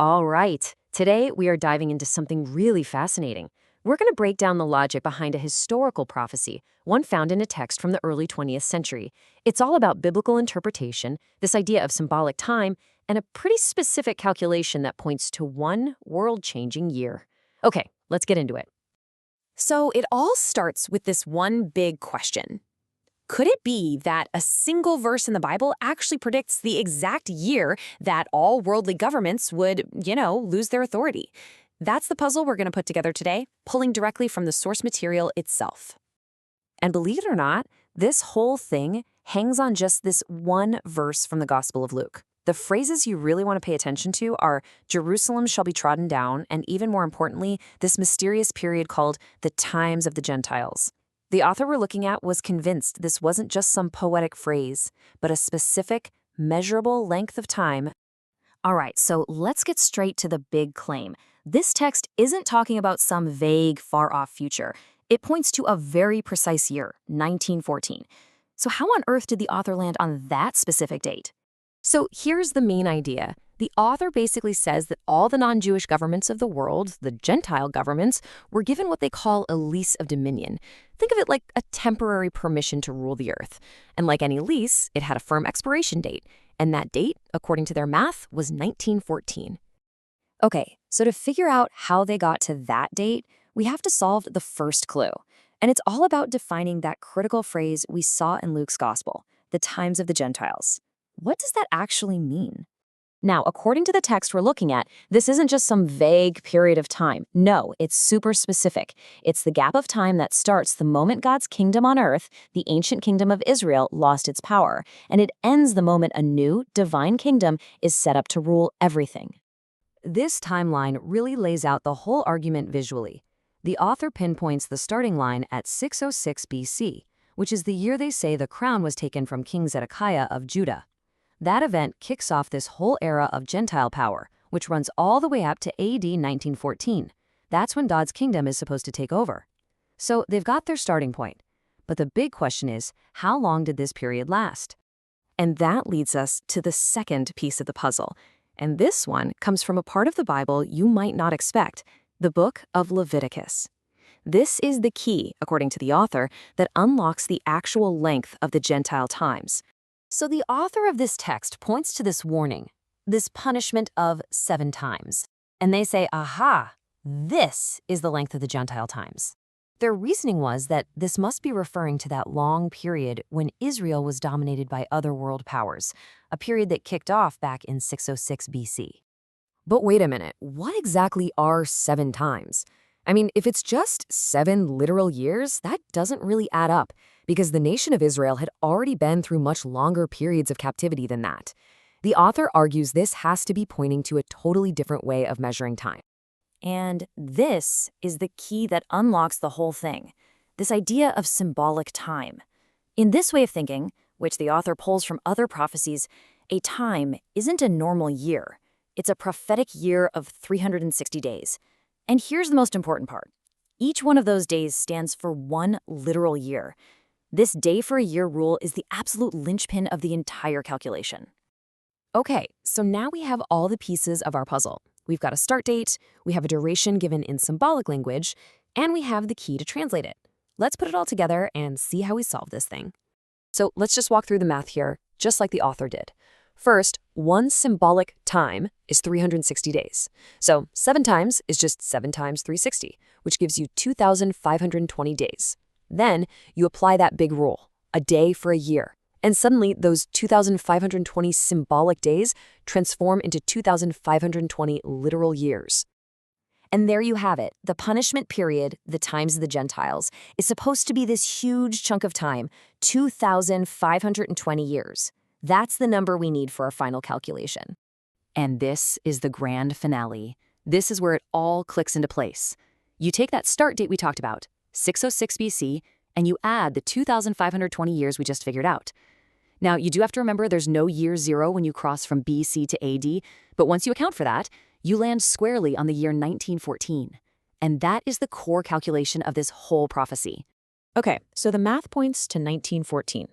All right, today we are diving into something really fascinating. We're going to break down the logic behind a historical prophecy, one found in a text from the early 20th century. It's all about biblical interpretation, this idea of symbolic time, and a pretty specific calculation that points to one world-changing year. Okay, let's get into it. So it all starts with this one big question. Could it be that a single verse in the Bible actually predicts the exact year that all worldly governments would, lose their authority? That's the puzzle we're going to put together today, pulling directly from the source material itself. And believe it or not, this whole thing hangs on just this one verse from the Gospel of Luke. The phrases you really want to pay attention to are Jerusalem shall be trodden down, and even more importantly, this mysterious period called the times of the Gentiles. The author we're looking at was convinced this wasn't just some poetic phrase, but a specific, measurable length of time. All right, so let's get straight to the big claim. This text isn't talking about some vague, far-off future. It points to a very precise year, 1914. So how on earth did the author land on that specific date? So here's the main idea. The author basically says that all the non-Jewish governments of the world, the Gentile governments, were given what they call a lease of dominion. Think of it like a temporary permission to rule the earth. And like any lease, it had a firm expiration date. And that date, according to their math, was 1914. Okay, so to figure out how they got to that date, we have to solve the first clue. And it's all about defining that critical phrase we saw in Luke's gospel, the times of the Gentiles. What does that actually mean? Now, according to the text we're looking at, this isn't just some vague period of time. No, it's super specific. It's the gap of time that starts the moment God's kingdom on earth, the ancient kingdom of Israel, lost its power, and it ends the moment a new, divine kingdom is set up to rule everything. This timeline really lays out the whole argument visually. The author pinpoints the starting line at 606 BC, which is the year they say the crown was taken from King Zedekiah of Judah. That event kicks off this whole era of Gentile power, which runs all the way up to AD 1914. That's when God's kingdom is supposed to take over. So they've got their starting point. But the big question is, how long did this period last? And that leads us to the second piece of the puzzle. And this one comes from a part of the Bible you might not expect, the book of Leviticus. This is the key, according to the author, that unlocks the actual length of the Gentile times. So the author of this text points to this warning, this punishment of 7 times. And they say, aha, this is the length of the Gentile times. Their reasoning was that this must be referring to that long period when Israel was dominated by other world powers, a period that kicked off back in 606 BC. But wait a minute, what exactly are 7 times? I mean, if it's just 7 literal years, that doesn't really add up, because the nation of Israel had already been through much longer periods of captivity than that. The author argues this has to be pointing to a totally different way of measuring time. And this is the key that unlocks the whole thing, this idea of symbolic time. In this way of thinking, which the author pulls from other prophecies, a time isn't a normal year. It's a prophetic year of 360 days. And here's the most important part. Each one of those days stands for one literal year. This day for a year rule is the absolute linchpin of the entire calculation. Okay, so now we have all the pieces of our puzzle. We've got a start date, we have a duration given in symbolic language, and we have the key to translate it. Let's put it all together and see how we solve this thing. So let's just walk through the math here, just like the author did. First, one symbolic time is 360 days. So 7 times is just 7 times 360, which gives you 2,520 days. Then you apply that big rule, a day for a year. And suddenly those 2,520 symbolic days transform into 2,520 literal years. And there you have it. The punishment period, the times of the Gentiles, is supposed to be this huge chunk of time, 2,520 years. That's the number we need for our final calculation. And this is the grand finale. This is where it all clicks into place. You take that start date we talked about, 606 BC, and you add the 2,520 years we just figured out. Now, you do have to remember there's no year 0 when you cross from BC to AD, but once you account for that, you land squarely on the year 1914. And that is the core calculation of this whole prophecy. Okay, so the math points to 1914.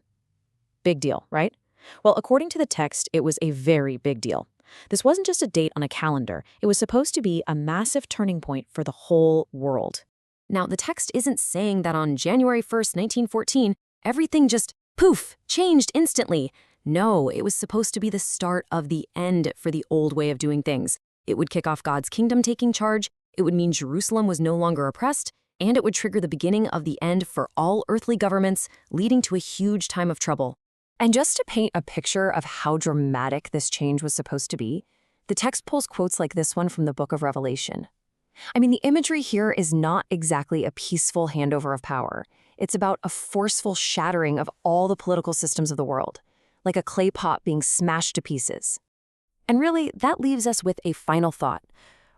Big deal, right? Well, according to the text, it was a very big deal. This wasn't just a date on a calendar. It was supposed to be a massive turning point for the whole world. Now, the text isn't saying that on January 1st, 1914, everything just, poof, changed instantly. No, it was supposed to be the start of the end for the old way of doing things. It would kick off God's kingdom taking charge, it would mean Jerusalem was no longer oppressed, and it would trigger the beginning of the end for all earthly governments, leading to a huge time of trouble. And just to paint a picture of how dramatic this change was supposed to be, the text pulls quotes like this one from the book of Revelation. I mean, the imagery here is not exactly a peaceful handover of power. It's about a forceful shattering of all the political systems of the world, like a clay pot being smashed to pieces. And really, that leaves us with a final thought.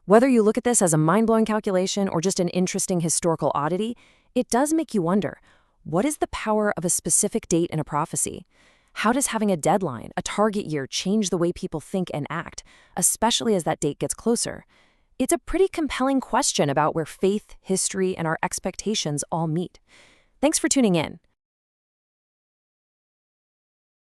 Whether you look at this as a mind-blowing calculation or just an interesting historical oddity, it does make you wonder, what is the power of a specific date in a prophecy? How does having a deadline, a target year, change the way people think and act, especially as that date gets closer? It's a pretty compelling question about where faith, history, and our expectations all meet. Thanks for tuning in.